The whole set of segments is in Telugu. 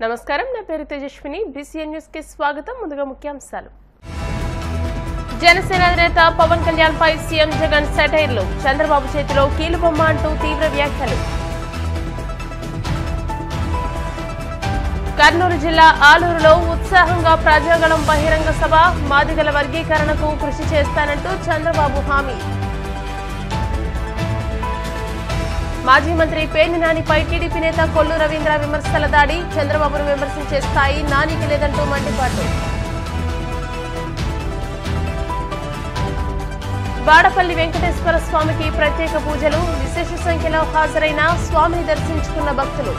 నమస్కారం, నా పేరు తేజస్విని. బీసీఎన్ న్యూస్ కి స్వాగతం. ముందుగా ముఖ్యాంశాలు. జనసేన అధినేత పవన్ కళ్యాణ్ పై సీఎం జగన్ సెటైర్లు. చంద్రబాబు చేతిలో కీలుబొమ్మ అంటూ తీవ్ర వ్యాఖ్యలు. కర్నూలు జిల్లా ఆలూరులో ఉత్సాహంగా ప్రజాగళం బహిరంగ సభ. మాదిగల వర్గీకరణకు కృషి చేస్తానంటూ చంద్రబాబు హామీ. మాజీ మంత్రి పేర్ని నానిపై టీడీపీ నేత కొల్లు రవీంద్ర విమర్శల దాడి. చంద్రబాబును విమర్శించే స్థాయి నానికి లేదంటూ మండిపాటు. వాడపల్లి వెంకటేశ్వర స్వామికి ప్రత్యేక పూజలు. విశేష సంఖ్యలో హాజరైన స్వామిని దర్శించుకున్న భక్తులు.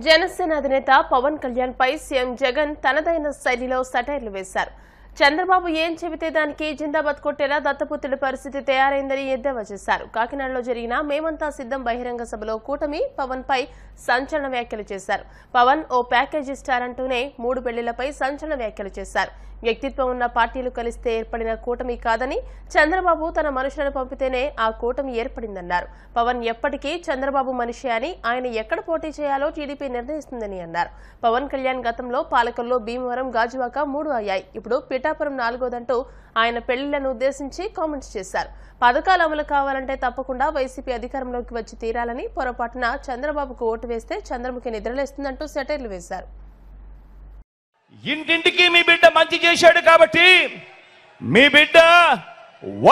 జనసేన అధినేత పవన్ కళ్యాణ్ పై సీఎం జగన్ తనదైన శైలిలో సెటైర్లు వేశారు. చంద్రబాబు ఏం చెబితే దానికి జిందాబాద్ కొట్టేలా దత్తపుత్రుడి పరిస్థితి తయారైందని ఎద్దేవా చేశారు. కాకినాడలో జరిగిన మేమంతా సిద్ధం బహిరంగ సభలో కూటమి పవన్ పై సంచలన వ్యాఖ్యలు చేశారు. పవన్ ఓ ప్యాకేజీ స్టార్ అంటూనే 3 పెళ్లిళ్లపై సంచలన వ్యాఖ్యలు చేశారు. వ్యక్తిత్వం ఉన్న పార్టీలు కలిస్తే ఏర్పడిన కూటమి కాదని, చంద్రబాబు తన మనుషులను పంపితేనే ఆ కూటమి ఏర్పడిందన్నారు. పవన్ ఎప్పటికీ చంద్రబాబు మనిషి అని, ఆయన ఎక్కడ పోటీ చేయాలో టీడీపీ నిర్ణయిస్తుందని అన్నారు. పవన్ కళ్యాణ్ గతంలో పాలకుల్లో భీమవరం, గాజువాక 3 అయ్యాయి, ఇప్పుడు పిఠాపురం 4దంటూ ఆయన పెళ్లిళ్లను ఉద్దేశించి కామెంట్స్ చేశారు. పథకాలు అమలు కావాలంటే తప్పకుండా వైసీపీ అధికారంలోకి వచ్చి తీరాలని, పొరపాటున చంద్రబాబుకు ఓటు వేస్తే చంద్రముఖి నిద్రలేస్తుందంటూ సెటైర్లు వేశారు. ఇంటింటికి మీ బిడ్డ మంచి చేశాడు కాబట్టి మీ బిడ్డ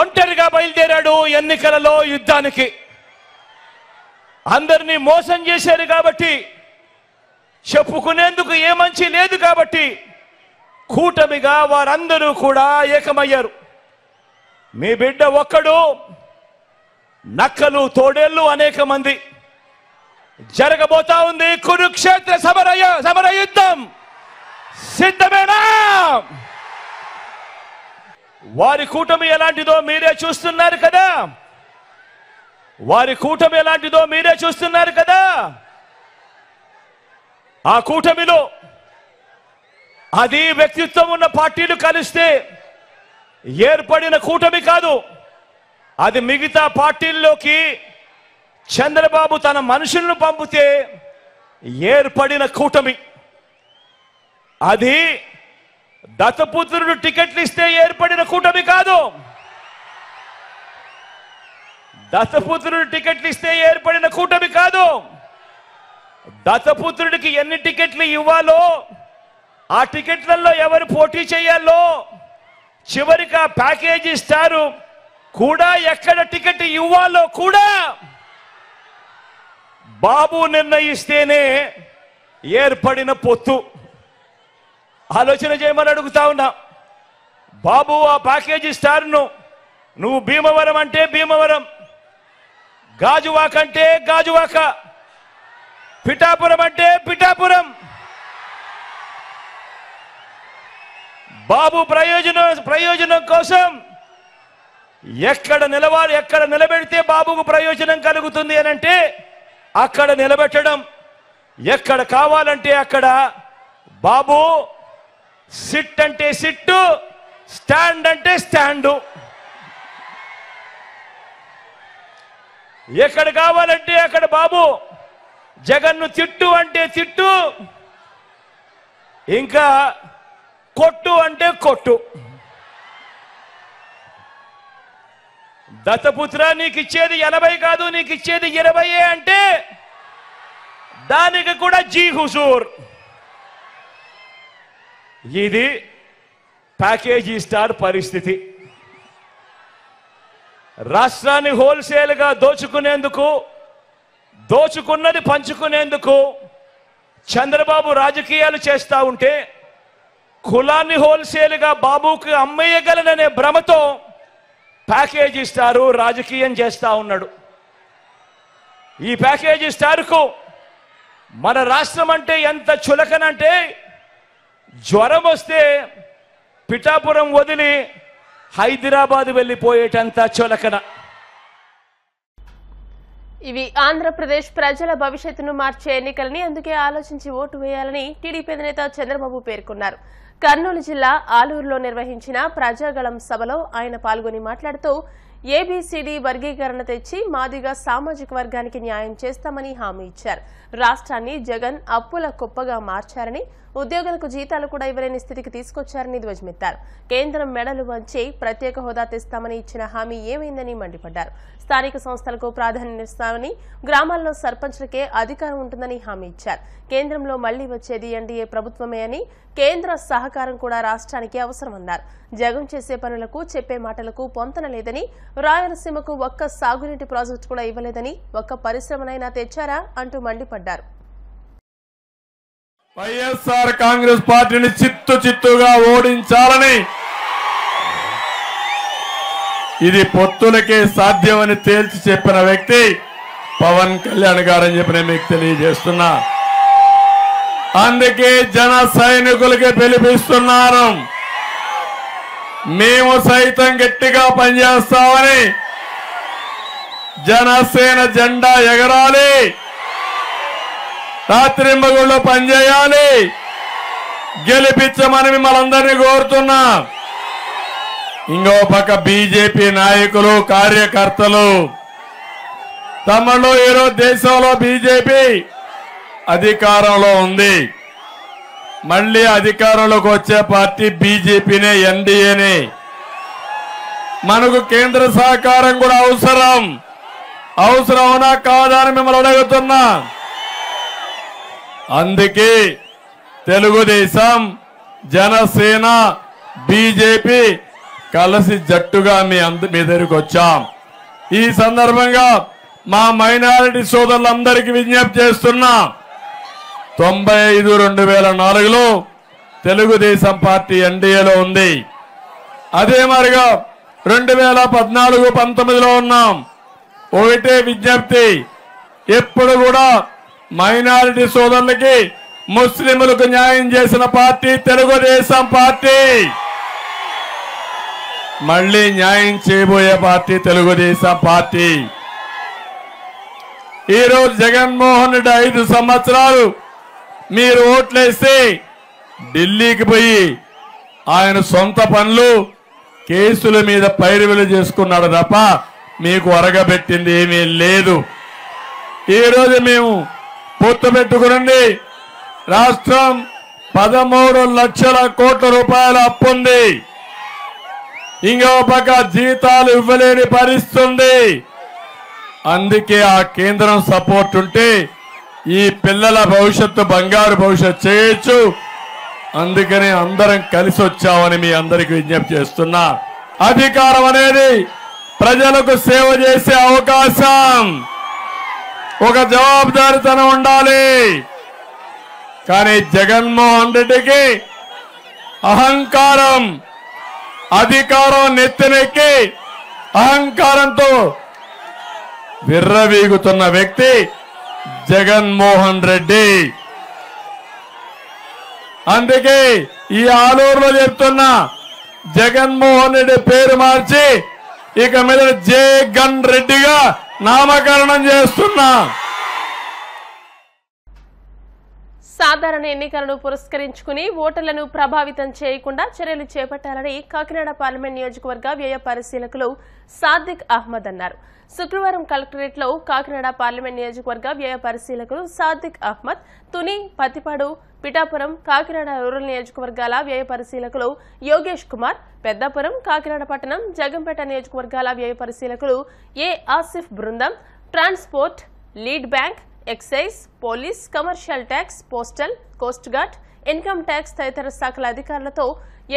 ఒంటరిగా బయలుదేరాడు ఎన్నికలలో యుద్ధానికి. అందరినీ మోసం చేశారు కాబట్టి, చెప్పుకునేందుకు ఏ మంచి లేదు కాబట్టి కూటమిగా వారందరూ కూడా ఏకమయ్యారు. మీ బిడ్డ ఒక్కడు, నక్కలు తోడేళ్లు అనేక మంది. జరగబోతా ఉంది కురుక్షేత్ర సమర యుద్ధం. సిద్ధమేనా? వారి కూటమి ఎలాంటిదో మీరే చూస్తున్నారు కదా. ఆ కూటమిలో అది వ్యక్తిత్వం ఉన్న పార్టీలు కలిస్తే ఏర్పడిన కూటమి కాదు. అది మిగతా పార్టీల్లోకి చంద్రబాబు తన మనుషులను పంపితే ఏర్పడిన కూటమి. అది దత్తపుత్రుడు టికెట్లు ఇస్తే ఏర్పడిన కూటమి కాదు. దత్తపుత్రుడికి ఎన్ని టికెట్లు ఇవ్వాలో, ఆ టికెట్లలో ఎవరు పోటీ చేయాలో, చివరికి ఆ ప్యాకేజీ స్టారు కూడా ఎక్కడ టికెట్ ఇవ్వాలో కూడా బాబు నిర్ణయిస్తేనే ఏర్పడిన పొత్తు. ఆలోచన చేయమని అడుగుతా ఉన్నా. బాబు, ఆ ప్యాకేజీ స్టార్ను నువ్వు భీమవరం అంటే భీమవరం, గాజువాక అంటే గాజువాక, పిఠాపురం అంటే పిఠాపురం. బాబు ప్రయోజనం కోసం ఎక్కడ నిలబెడితే బాబుకు ప్రయోజనం కలుగుతుంది అని అంటే అక్కడ నిలబెట్టడం. ఎక్కడ కావాలంటే అక్కడ బాబు సిట్ అంటే సిట్టు, స్టాండ్ అంటే స్టాండు. ఎక్కడ కావాలంటే అక్కడ బాబు జగన్ను తిట్టు అంటే తిట్టు, ఇంకా కొట్టు అంటే కొట్టు. దత్తపుత్ర, నీకు ఇచ్చేది 80 కాదు, నీకు ఇచ్చేది 20 అంటే దానికి కూడా జీ హుజూర్. ఇది ప్యాకేజీ స్టార్ పరిస్థితి. రాష్ట్రాన్ని హోల్సేల్గా దోచుకున్నది పంచుకునేందుకు చంద్రబాబు రాజకీయాలు చేస్తా ఉంటే, కులాన్ని హోల్సేల్గా బాబుకు అమ్మేయగలననే భ్రమతో ప్యాకేజీ స్టారు రాజకీయం చేస్తా ఉన్నాడు. ఈ ప్యాకేజీ స్టార్కు మన రాష్ట్రం అంటే ఎంత చులకనంటే, జ్వరం వస్తే పిఠాపురం వదిలి హైదరాబాద్ వెళ్లిపోయేటంత చులకన. ఇవి ఆంధ్రప్రదేశ్ ప్రజల భవిష్యత్తును మార్చే ఎన్నికలని, అందుకే ఆలోచించి ఓటు వేయాలని టీడీపీ అధినేత చంద్రబాబు పేర్కొన్నారు. కర్నూలు జిల్లా ఆలూరులో నిర్వహించిన ప్రజాగళం సభలో ఆయన పాల్గొని మాట్లాడుతూ, ఏబీసీడీ వర్గీకరణ తెచ్చి మాదిగా సామాజిక వర్గానికి న్యాయం చేస్తామని హామీ ఇచ్చారు. రాష్ట్రాన్ని జగన్ అప్పుల కుప్పగా మార్చారని, ఉద్యోగులకు జీతాలు కూడా ఇవ్వలేని స్థితికి తీసుకొచ్చారని ధ్వజమెత్తారు. కేంద్రం మెడలు వంచి ప్రత్యేక హోదా తెస్తామని ఇచ్చిన హామీ ఏమైందని మండిపడ్డారు. స్థానిక సంస్థలకు ప్రాధాన్యమిస్తామని, గ్రామాల్లో సర్పంచ్లకే అధికారం ఉంటుందని హామీ ఇచ్చారు. కేంద్రంలో మళ్లీ వచ్చేది ఎన్డీఏ ప్రభుత్వమే అని, కేంద్ర సహకారం కూడా రాష్ట్రానికి అవసరమన్నారు. జగన్ చేసే పనులకు చెప్పే మాటలకు పొంతన లేదని, రాయలసీమకు ఒక్క సాగునీటి ప్రాజెక్టు కూడా ఇవ్వలేదని, ఒక్క పరిశ్రమనైనా తెచ్చారా అంటూ మండిపడ్డారు. వైఎస్ఆర్ కాంగ్రెస్ పార్టీని చిత్తుగా ఓడించాలని, ఇది పొత్తులకే సాధ్యమని తేల్చి చెప్పిన వ్యక్తి పవన్ కళ్యాణ్ గారని చెప్పి నేను మీకు తెలియజేస్తున్నా. అందుకే జన సైనికులకి పిలిపిస్తున్నాను. మేము సైతం గట్టిగా పనిచేస్తామని, జనసేన జెండా ఎగరాలి, రాత్రింబగుళ్ళు పనిచేయాలి, గెలిపించమని మిమ్మల్ని అందరినీ కోరుతున్నా. ఇంకో పక్క బీజేపీ నాయకులు, కార్యకర్తలు తమలో ఈరోజు దేశంలో బీజేపీ అధికారంలో ఉంది. మళ్ళీ అధికారంలోకి వచ్చే పార్టీ బీజేపీనే, ఎన్డీఏనే. మనకు కేంద్ర సహకారం కూడా అవసరమవునా కాదా అని మిమ్మల్ని అడుగుతున్నా. అందుకే తెలుగుదేశం, జనసేన, బీజేపీ కలిసి జట్టుగా మీ దగ్గరికి వచ్చాం. ఈ సందర్భంగా మా మైనారిటీ సోదరులందరికీ విజ్ఞప్తి చేస్తున్నా. 95-2004లో తెలుగుదేశం పార్టీ ఎన్డీఏలో ఉంది. అదే మరిగా 2014-19లో ఉన్నాం. ఒకటే విజ్ఞప్తి, ఎప్పుడు కూడా మైనారిటీ సోదరులకి, ముస్లింలకు న్యాయం చేసిన పార్టీ తెలుగుదేశం పార్టీ. మళ్ళీ న్యాయం చేయబోయే పార్టీ తెలుగుదేశం పార్టీ. ఈరోజు జగన్మోహన్ రెడ్డి 5 సంవత్సరాలు మీరు ఓట్లేసి ఢిల్లీకి పోయి ఆయన సొంత పనులు, కేసుల మీద పైరువిలు చేసుకున్నాడు తప్ప మీకు అరగబెట్టింది ఏమీ లేదు. ఈరోజు మేము పొత్తు పెట్టుకునండి. రాష్ట్రం 13 లక్షల కోట్ల రూపాయల అప్పుంది. ఇంకో పక్క జీతాలు ఇవ్వలేని పరిస్థితి. అందుకే ఆ కేంద్రం సపోర్ట్ ఉంటే ఈ పిల్లల భవిష్యత్తు బంగారు భవిష్యత్తు చేయొచ్చు. అందుకని అందరం కలిసి వచ్చామని మీ అందరికీ విజ్ఞప్తి చేస్తున్నా. అధికారం అనేది ప్రజలకు సేవ చేసే అవకాశం, ఒక జవాబుదారీతనం ఉండాలి. కానీ జగన్మోహన్ రెడ్డికి అహంకారం, అధికారం నెత్తినెక్కి అహంకారంతో విర్రవీగుతున్న వ్యక్తి జగన్మోహన్ రెడ్డి. అందుకే ఈ ఆలూరులో చెప్తున్నా, జగన్మోహన్ రెడ్డి పేరు మార్చి ఇక మీద జగన్ రెడ్డిగా నామకరణం చేస్తున్నా. సాధారణ ఎన్నికలను పురస్కరించుకుని ఓటర్లను ప్రభావితం చేయకుండా చర్యలు చేపట్టాలని కాకినాడ పార్లమెంట్ నియోజకవర్గ వ్యయ పరిశీలకులు సాదిక్ అహ్మద్ అన్నారు. శుక్రవారం కలెక్టరేట్లో కాకినాడ పార్లమెంట్ నియోజకవర్గ వ్యయ పరిశీలకులు సాదిక్ అహ్మద్, తుని, పత్తిపాడు, పిఠాపురం, కాకినాడ రూరల్ నియోజకవర్గాల వ్యయ పరిశీలకులు యోగేష్ కుమార్, పెద్దాపురం, కాకినాడ పట్టణం, జగంపేట నియోజకవర్గాల వ్యయ పరిశీలకులు ఏ ఆసిఫ్ బృందం, transport, lead bank, excise, police, commercial tax, postal, coast guard, income tax తదితర శాఖల అధికారులతో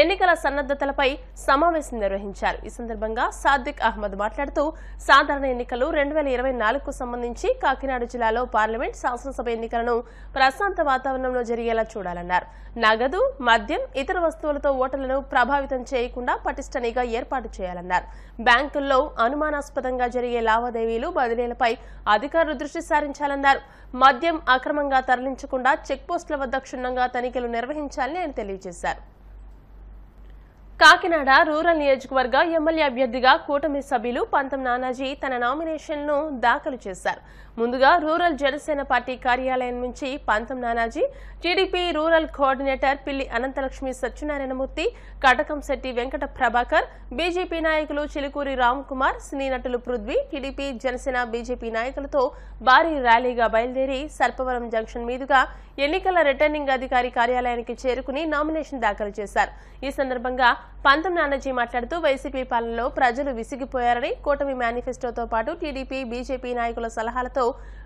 ఎన్నికల సన్నద్దతలపై సమావేశం నిర్వహించారు. ఈ సందర్భంగా సాదిక్ అహ్మద్ మాట్లాడుతూ, సాధారణ ఎన్నికలు 2024కు సంబంధించి కాకినాడ జిల్లాలో పార్లమెంట్, శాసనసభ ఎన్నికలను ప్రశాంత వాతావరణంలో జరిగేలా చూడాలన్నారు. నగదు, మద్యం, ఇతర వస్తువులతో ఓటర్లను ప్రభావితం చేయకుండా పటిష్ట నిఘా ఏర్పాటు చేయాలన్నారు. బ్యాంకుల్లో అనుమానాస్పదంగా జరిగే లావాదేవీలు, బదిలీలపై అధికారులు దృష్టి సారించాలన్నారు. మద్యం అక్రమంగా తరలించకుండా చెక్పోస్టుల వద్ద క్షుణ్ణంగా తనిఖీలు నిర్వహించాలని ఆయన తెలియజేశారు. కాకినాడ రూరల్ నియోజకవర్గ ఎమ్మెల్యే అభ్యర్థిగా కూటమి సభ్యులు పంతం నానాజీ తన నామినేషన్ను దాఖలు చేశారు. ముందుగా రూరల్ జనసేన పార్టీ కార్యాలయం నుంచి పంతం నానాజీ, టీడీపీ రూరల్ కోఆర్డినేటర్ పిల్లి అనంతలక్ష్మి సత్యనారాయణమూర్తి, కటకంశెట్టి వెంకట ప్రభాకర్, బీజేపీ నాయకులు చిలుకూరి రామ్కుమార్, సినీ నటులు పృథ్వీ, టీడీపీ జనసేన బీజేపీ నాయకులతో భారీ ర్యాలీగా బయలుదేరి సర్పవరం జంక్షన్ మీదుగా ఎన్నికల రిటర్నింగ్ అధికారి కార్యాలయానికి చేరుకుని నామినేషన్ దాఖలు చేశారు. ఈ సందర్భంగా పంతం నానాజీ మాట్లాడుతూ వైసీపీ పాలనలో ప్రజలు విసిగిపోయారని, కూటమి మేనిఫెస్టోతో పాటు టీడీపీ బీజేపీ నాయకుల సలహాలతో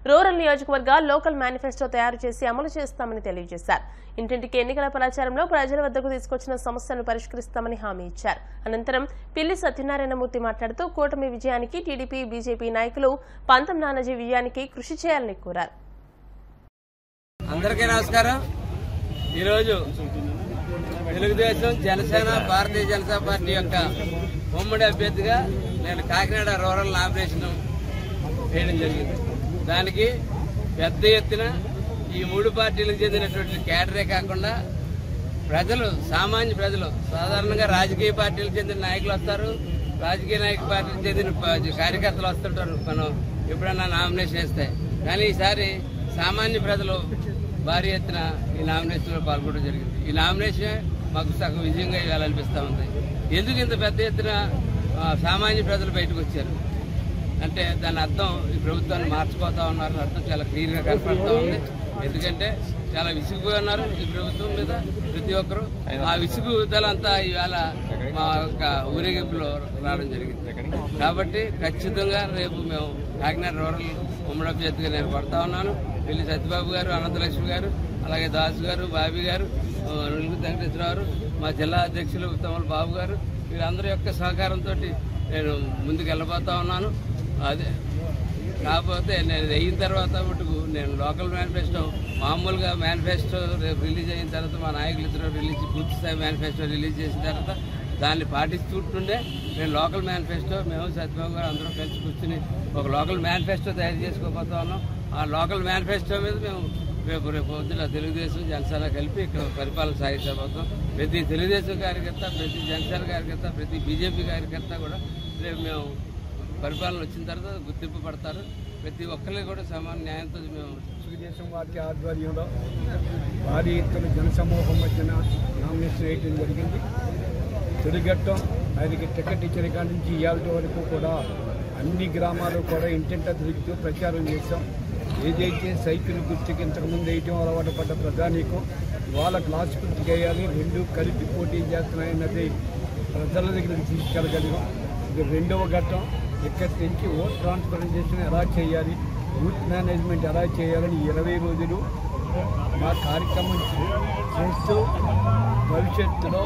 రూరల్ నియోజకవర్గ లోకల్ మేనిఫెస్టో తయారు చేసి అమలు చేస్తామని తెలియజేశారు. ఇంటింటికి ఎన్నికల ప్రచారంలో ప్రజల వద్దకు తీసుకొచ్చిన సమస్యలను పరిష్కరిస్తామని హామీ ఇచ్చారు. అనంతరం పిల్లి సత్యనారాయణమూర్తి మాట్లాడుతూ కూటమి విజయానికి టీడీపీ బీజేపీ నాయకులు పంతం నానాజీ విజయానికి కృషి చేయాలని కోరారు. అందరికీ నమస్కారం. ఈరోజు తెలుగుదేశం, జనసేన, భారతీయ జనతా పార్టీ యొక్క ఉమ్మడి అభ్యర్థిగా నేను కాకినాడ రూరల్ నామినేషన్ వేయడం జరిగింది. దానికి పెద్ద ఎత్తున ఈ మూడు పార్టీలకు చెందినటువంటి కేడరే కాకుండా ప్రజలు, సామాన్య ప్రజలు, సాధారణంగా రాజకీయ పార్టీలకు చెందిన నాయకులు వస్తారు, రాజకీయ పార్టీలకు చెందిన కార్యకర్తలు వస్తుంటారు మనం ఎప్పుడన్నా నామినేషన్ వేస్తే. కానీ ఈసారి సామాన్య ప్రజలు భారీ ఎత్తున ఈ నామినేషన్లో పాల్గొనడం జరిగింది. ఈ నామినేషన్ మాకు సగం విజయంగా ఇవ్వాలనిపిస్తూ ఉంది. ఎందుకు ఇంత పెద్ద ఎత్తున సామాన్య ప్రజలు బయటకు వచ్చారు అంటే దాని అర్థం ఈ ప్రభుత్వాన్ని మార్చిపోతా ఉన్నారు అర్థం చాలా క్లియర్గా కనపడుతూ ఉంది. ఎందుకంటే చాలా విసుగుపోయి ఉన్నారు ఈ ప్రభుత్వం మీద ప్రతి ఒక్కరు. ఆ విసుగుదలంతా ఇవాళ మా యొక్క ఊరేగింపులో రావడం జరిగింది. కాబట్టి ఖచ్చితంగా రేపు మేము కాకినాడ రూరల్ ఉమ్మడి అభ్యర్థిగా నేను పడతా ఉన్నాను. పిల్లి సత్యబాబు గారు, అనంతలక్ష్మి గారు, అలాగే దాసు గారు, బాబీ గారు, వెంకటేశ్వర గారు, మా జిల్లా అధ్యక్షులు ఉత్తమల్ బాబు గారు, వీరందరి యొక్క సహకారంతో నేను ముందుకు వెళ్ళబోతా ఉన్నాను. అదే కాకపోతే నేను అయిన తర్వాత మటుకు నేను లోకల్ మేనిఫెస్టో, మామూలుగా మేనిఫెస్టో రేపు రిలీజ్ అయిన తర్వాత మా నాయకులు ఇద్దరు పూర్తి స్థాయి మేనిఫెస్టో రిలీజ్ చేసిన తర్వాత దాన్ని పాటిస్తుంటుండే నేను లోకల్ మేనిఫెస్టో, మేము సత్యబాబు గారు అందరం కలిసి కూర్చుని ఒక లోకల్ మేనిఫెస్టో తయారు చేసుకోబోతా ఉన్నాం. ఆ లోకల్ మేనిఫెస్టో మీద మేము రేపు పొద్దున తెలుగుదేశం, జనసేన కలిపి ఇక్కడ పరిపాలన సాగించబోతాం. ప్రతి తెలుగుదేశం కార్యకర్త, ప్రతి జనసేన కార్యకర్త, ప్రతి బీజేపీ కార్యకర్త కూడా రేపు మేము పరిపాలన వచ్చిన తర్వాత గుర్తింపు పడతారు. ప్రతి ఒక్కరికి కూడా సమాన న్యాయంతో మేము తెలుగుదేశం పార్టీ ఆధ్వర్యంలో భారీ ఎత్తున జనసమూహం మధ్యన నామినేషన్ వేయడం జరిగింది. తొలిఘట్టం ఆయనకి టికెట్ ఇచ్చిన కాడి నుంచి ఇవాళ వరకు కూడా అన్ని గ్రామాలు కూడా ఇంటింటా తిరుగుతూ ప్రచారం చేశాం. ఏదైతే సైకిల్ గుర్తుకి ఇంతకుముందు వేయటం అలవాటు పడ్డ ప్రధానికం వాళ్ళ గ్లాస్ గుర్తుకు వేయాలి, రెండు కలిపి పోటీ చేస్తున్నాయన్నది ప్రజల దగ్గరికి తీసుకెళ్ళగలిగాం. ఇది రెండవ ఘట్టం. ఇక్కడి నుంచి ఓట్ ట్రాన్స్పరెంటేషన్ ఎలా చేయాలి, బూత్ మేనేజ్మెంట్ ఎలా చేయాలని 20 రోజులు మా కార్యక్రమం చేస్తూ భవిష్యత్తులో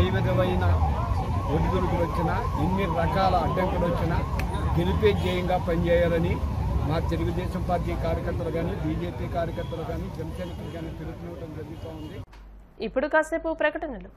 ఏ విధమైన ఒడిదుడుకులు వచ్చినా, ఎన్ని రకాల అడ్డంకులు వచ్చినా గెలిపే ధ్యేయంగా పనిచేయాలని మా తెలుగుదేశం పార్టీ కార్యకర్తలు కానీ, బీజేపీ కార్యకర్తలు కానీ, జనసైనికులు కానీ పిలుపునివ్వడం జరుగుతూ ఉంది. ఇప్పుడు కాసేపు ప్రకటనలు.